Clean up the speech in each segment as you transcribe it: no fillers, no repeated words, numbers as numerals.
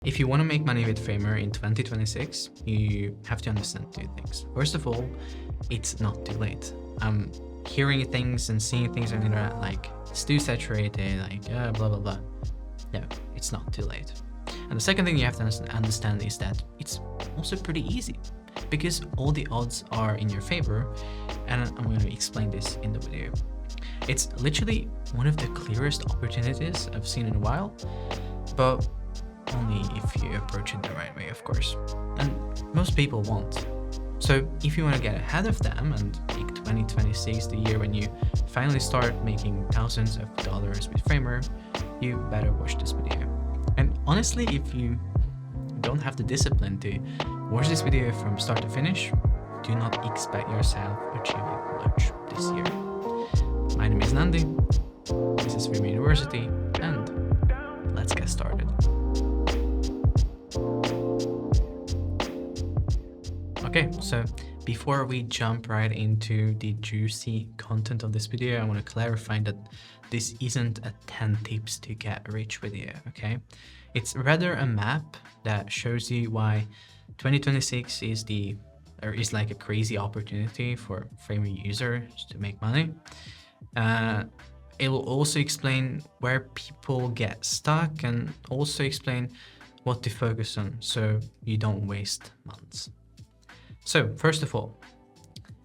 If you want to make money with Framer in 2026, you have to understand two things. First of all, it's not too late. I'm hearing things and seeing things on the internet like it's too saturated, like blah blah blah. No, it's not too late. And the second thing you have to understand is that it's also pretty easy because all the odds are in your favor, and I'm going to explain this in the video. It's literally one of the clearest opportunities I've seen in a while, but only if you approach it the right way, of course. And most people won't. So if you want to get ahead of them and make 2026 the year when you finally start making thousands of dollars with Framer, you better watch this video. And honestly, if you don't have the discipline to watch this video from start to finish, do not expect yourself achieving much this year. My name is Nandi, this is Framer University, and let's get started. Okay, so before we jump right into the juicy content of this video, I want to clarify that this isn't a 10 tips to get rich video, okay? It's rather a map that shows you why 2026 is like a crazy opportunity for Framer users to make money. It will also explain where people get stuck and also explain what to focus on so you don't waste months. So first of all,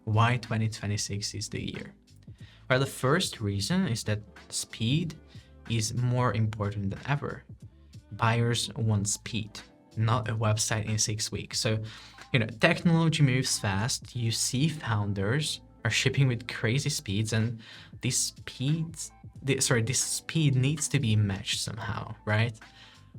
why 2026 is the year? Well, the first reason is that speed is more important than ever. Buyers want speed, not a website in 6 weeks. So, technology moves fast. You see founders are shipping with crazy speeds, and this speed needs to be matched somehow, right?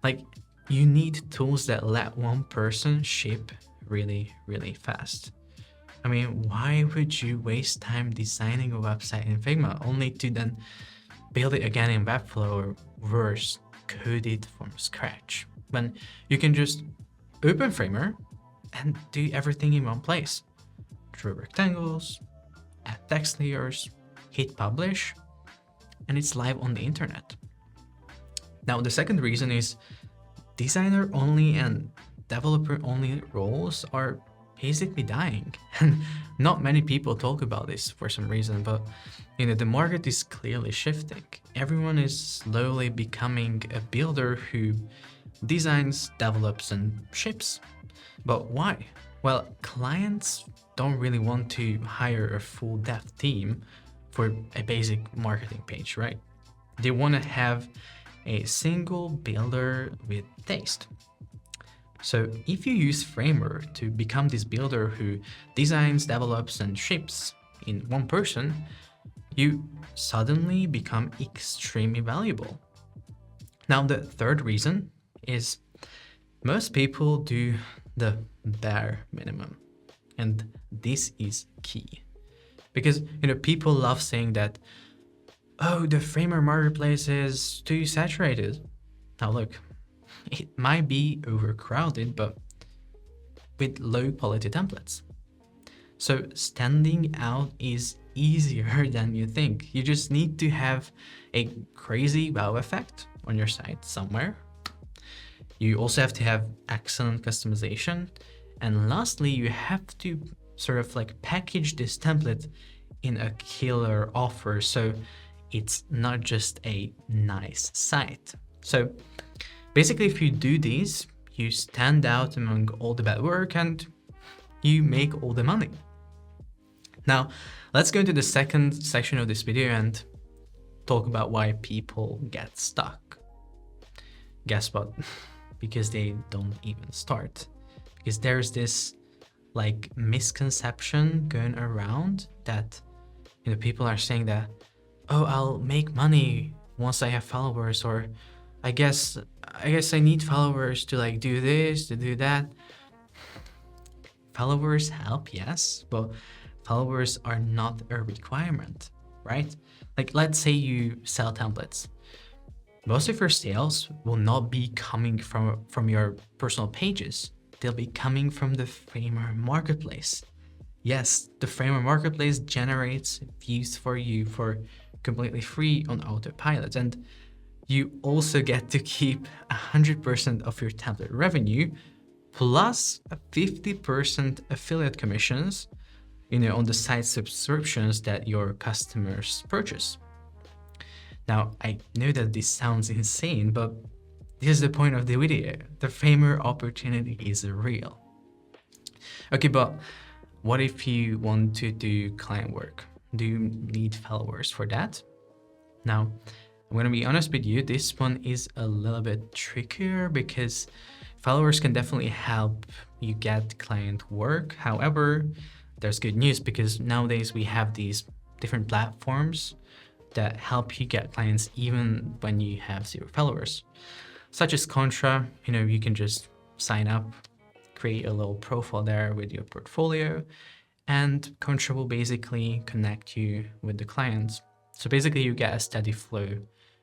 Like, you need tools that let one person ship really, really fast. I mean, why would you waste time designing a website in Figma only to then build it again in Webflow or worse, code it from scratch when you can just open Framer and do everything in one place? Draw rectangles, add text layers, hit publish, and it's live on the internet. Now, the second reason is designer only and developer only roles are basically dying. And not many people talk about this for some reason, but the market is clearly shifting. Everyone is slowly becoming a builder who designs, develops, and ships. But why? Well, clients don't really want to hire a full dev team for a basic marketing page, right? They want to have a single builder with taste. So if you use Framer to become this builder who designs, develops, and ships in one person, you suddenly become extremely valuable. Now, the third reason is most people do the bare minimum. And this is key. Because, people love saying that, oh, the Framer marketplace is too saturated. Now look, it might be overcrowded, but with low quality templates. So standing out is easier than you think. You just need to have a crazy wow effect on your site somewhere. You also have to have excellent customization. And lastly, you have to sort of like package this template in a killer offer. So it's not just a nice site. So basically, if you do these, you stand out among all the bad work and you make all the money. Now, let's go into the second section of this video and talk about why people get stuck. Guess what? Because they don't even start. Because there's this like misconception going around that people are saying that, oh, I'll make money once I have followers, or I guess I need followers to like do this, to do that. Followers help, yes, but followers are not a requirement, right? Like, let's say you sell templates. Most of your sales will not be coming from your personal pages. They'll be coming from the Framer marketplace. Yes, the Framer marketplace generates views for you for completely free on autopilot, and You also get to keep 100% of your template revenue plus a 50% affiliate commissions, on the site subscriptions that your customers purchase. Now, I know that this sounds insane, but this is the point of the video. The Framer opportunity is real. Okay, but what if you want to do client work? Do you need followers for that? Now, I'm going to be honest with you, this one is a little bit trickier because followers can definitely help you get client work. However, there's good news because nowadays we have these different platforms that help you get clients even when you have 0 followers. Such as Contra, you can just sign up, create a little profile there with your portfolio, and Contra will basically connect you with the clients. So basically you get a steady flow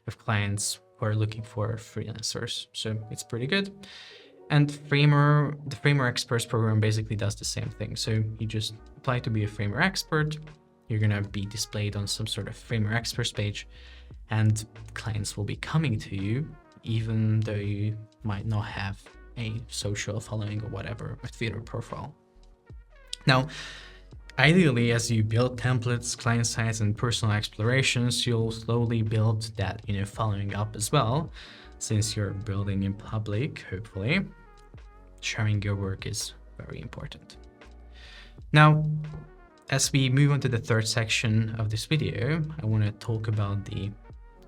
of clients who are looking for freelancers. So it's pretty good. And the Framer Experts program basically does the same thing. So you just apply to be a Framer expert. You're going to be displayed on some sort of Framer Experts page, and clients will be coming to you, even though you might not have a social following or whatever, a Twitter profile. Now, ideally, as you build templates, client sites, and personal explorations, you'll slowly build that, following up as well. Since you're building in public, hopefully, sharing your work is very important. Now, as we move on to the third section of this video, I want to talk about the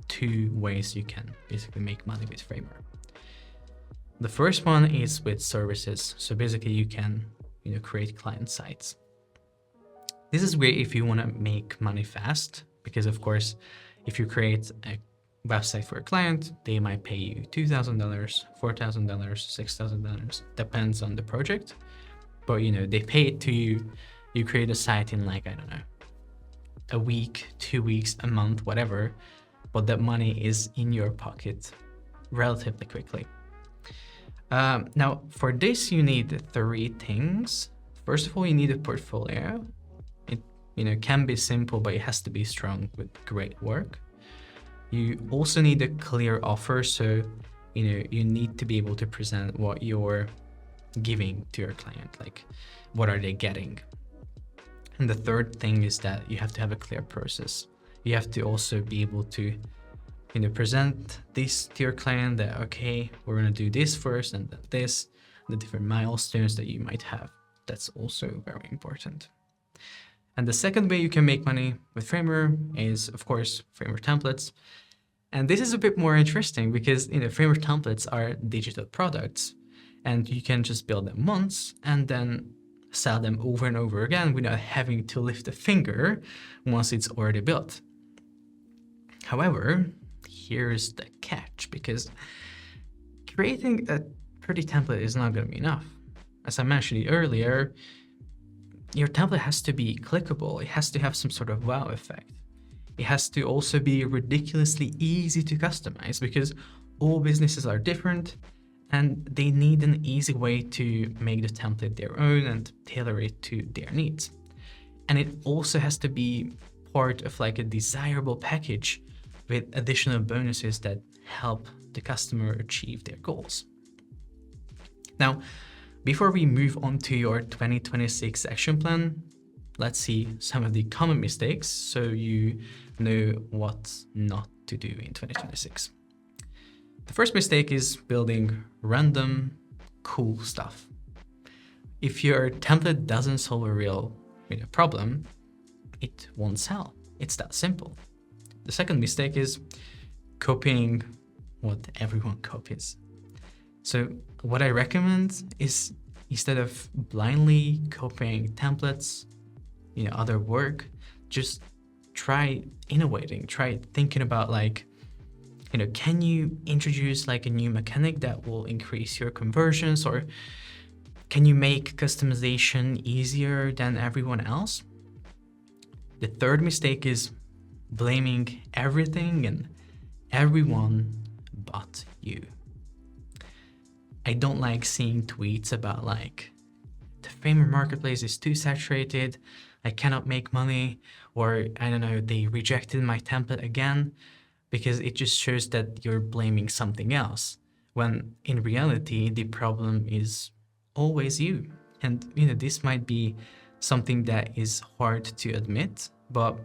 2 ways you can basically make money with Framer. The first one is with services. So basically you can, create client sites. This is great if you want to make money fast, because of course, if you create a website for a client, they might pay you $2,000, $4,000, $6,000, depends on the project. But they pay it to you. You create a site in I don't know, a week, 2 weeks, a month, whatever, but that money is in your pocket relatively quickly. Now, for this, you need 3 things. First of all, you need a portfolio. It can be simple, but it has to be strong with great work. You also need a clear offer. So, you need to be able to present what you're giving to your client, like what are they getting. And the third thing is that you have to have a clear process. You have to also be able to present this to your client that, okay, we're going to do this first and then this, the different milestones that you might have. That's also very important. And the second way you can make money with Framer is, of course, Framer templates. And this is a bit more interesting because, Framer templates are digital products and you can just build them once and then sell them over and over again without having to lift a finger once it's already built. However, here's the catch, because creating a pretty template is not going to be enough. As I mentioned earlier, your template has to be clickable. It has to have some sort of wow effect. It has to also be ridiculously easy to customize because all businesses are different and they need an easy way to make the template their own and tailor it to their needs. And it also has to be part of a desirable package with additional bonuses that help the customer achieve their goals. Now, before we move on to your 2026 action plan, let's see some of the common mistakes so you know what not to do in 2026. The first mistake is building random, cool stuff. If your template doesn't solve a real problem, it won't sell. It's that simple. The second mistake is copying what everyone copies. So what I recommend is, instead of blindly copying templates, other work, just try innovating, try thinking about can you introduce a new mechanic that will increase your conversions, or can you make customization easier than everyone else? The third mistake is blaming everything and everyone but you. I don't like seeing tweets about the Framer marketplace is too saturated, I cannot make money, or I don't know, they rejected my template again. because it just shows that you're blaming something else, when in reality, the problem is always you. And, this might be something that is hard to admit, but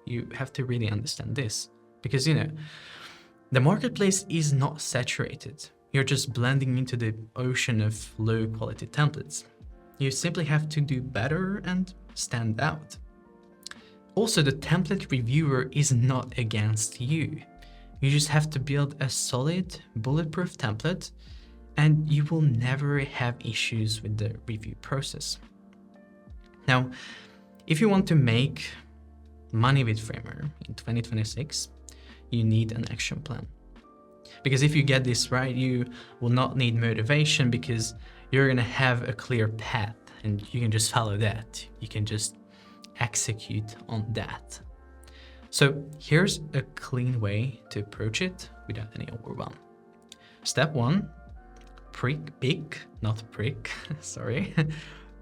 you have to really understand this because, the marketplace is not saturated. You're just blending into the ocean of low quality templates. You simply have to do better and stand out. Also, the template reviewer is not against you. You just have to build a solid, bulletproof template, and you will never have issues with the review process. Now, if you want to make money with Framer in 2026, you need an action plan. Because if you get this right, you will not need motivation because you're going to have a clear path and you can just follow that. You can just execute on that. So here's a clean way to approach it without any overwhelm. Step 1,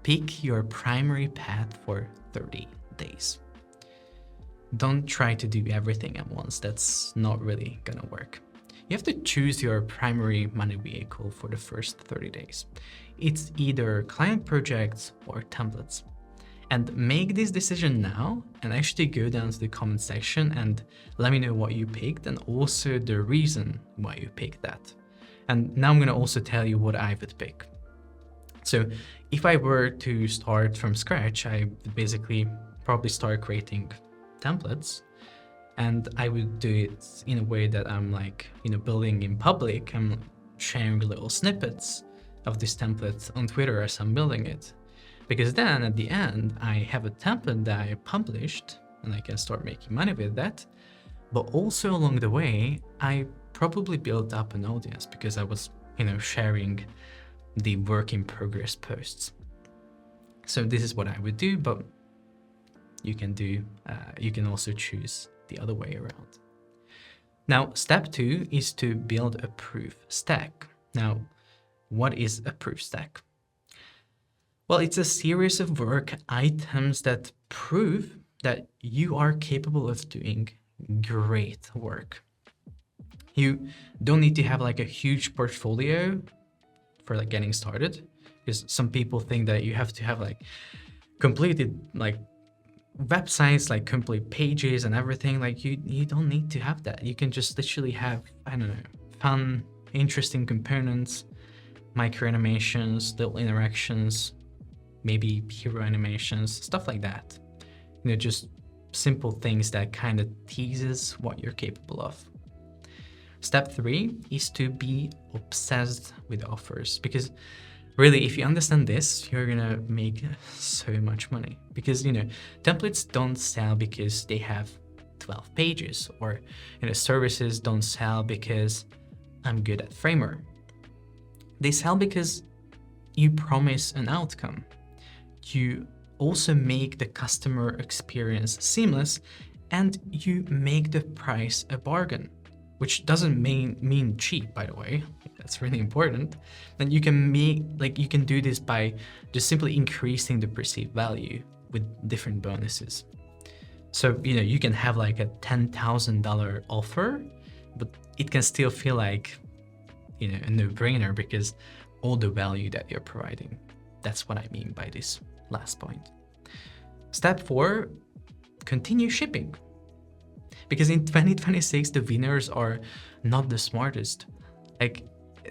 pick your primary path for 30 days. Don't try to do everything at once. That's not really gonna work. You have to choose your primary money vehicle for the first 30 days. It's either client projects or templates. And make this decision now and actually go down to the comment section and let me know what you picked and also the reason why you picked that. And now I'm gonna also tell you what I would pick. So if I were to start from scratch, I would basically probably start creating templates, and I would do it in a way that I'm building in public. I'm sharing little snippets of this template on Twitter as I'm building it, because then at the end I have a template that I published and I can start making money with that. But also along the way, I probably built up an audience because I was sharing the work in progress posts. So this is what I would do, but you can also choose the other way around. Now, step 2 is to build a proof stack. Now, what is a proof stack? Well, it's a series of work items that prove that you are capable of doing great work. You don't need to have a huge portfolio for getting started, because some people think that you have to have completed websites, complete pages and everything. You don't need to have that. You can just literally have, fun, interesting components, micro animations, little interactions, maybe hero animations, stuff like that. Just simple things that kind of teases what you're capable of. Step 3 is to be obsessed with offers, because really, if you understand this, you're gonna make so much money. Because templates don't sell because they have 12 pages, or services don't sell because I'm good at Framer. They sell because you promise an outcome. You also make the customer experience seamless, and you make the price a bargain, which doesn't mean cheap, by the way. That's really important. Then you can you can do this by just simply increasing the perceived value with different bonuses. So, you can have a $10,000 offer, but it can still feel like, a no-brainer because all the value that you're providing. That's what I mean by this last point. Step 4, continue shipping. Because in 2026, the winners are not the smartest.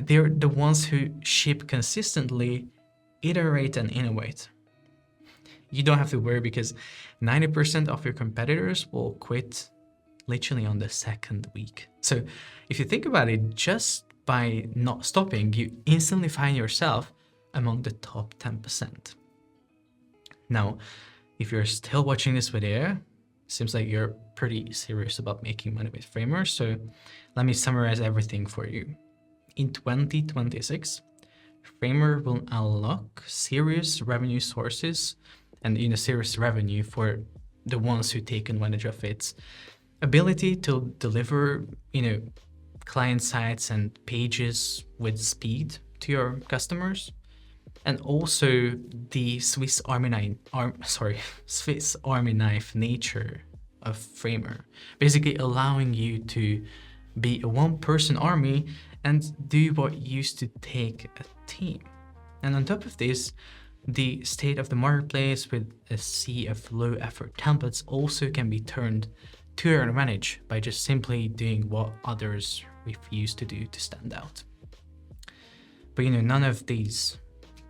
They're the ones who ship consistently, iterate, and innovate. You don't have to worry because 90% of your competitors will quit literally on the second week. So if you think about it, just by not stopping, you instantly find yourself among the top 10%. Now, if you're still watching this video, seems like you're pretty serious about making money with Framer. So let me summarize everything for you. In 2026, Framer will unlock serious revenue sources and serious revenue for the ones who take advantage of its ability to deliver, client sites and pages with speed to your customers. And also the Swiss Army knife nature of Framer, basically allowing you to be a one-person army and do what used to take a team. And on top of this, the state of the marketplace with a sea of low-effort templates also can be turned to your advantage by just simply doing what others refuse to do to stand out. But none of these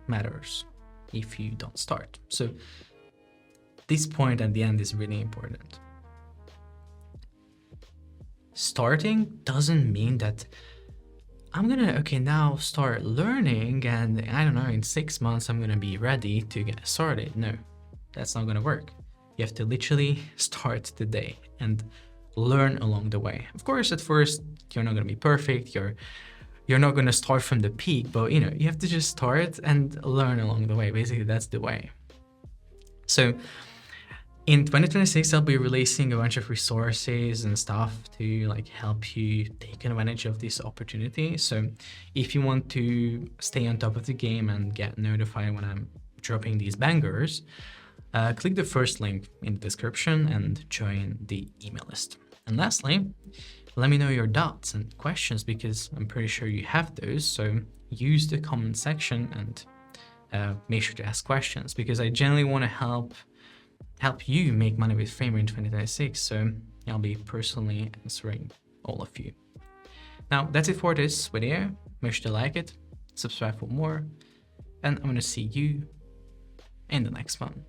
matters if you don't start. So this point at the end is really important. Starting doesn't mean that I'm gonna, now start learning and I don't know, in 6 months I'm gonna be ready to get started. No, that's not gonna work. You have to literally start today and learn along the way. Of course, at first you're not gonna be perfect. You're not gonna start from the peak, but you have to just start and learn along the way. Basically, that's the way. So in 2026, I'll be releasing a bunch of resources and stuff to help you take advantage of this opportunity. So if you want to stay on top of the game and get notified when I'm dropping these bangers, click the first link in the description and join the email list. And lastly, let me know your doubts and questions, because I'm pretty sure you have those. So use the comment section and make sure to ask questions, because I generally want to help you make money with Framer in 2026. So I'll be personally answering all of you. Now that's it for this video. Make sure to like it, subscribe for more, and I'm gonna see you in the next one.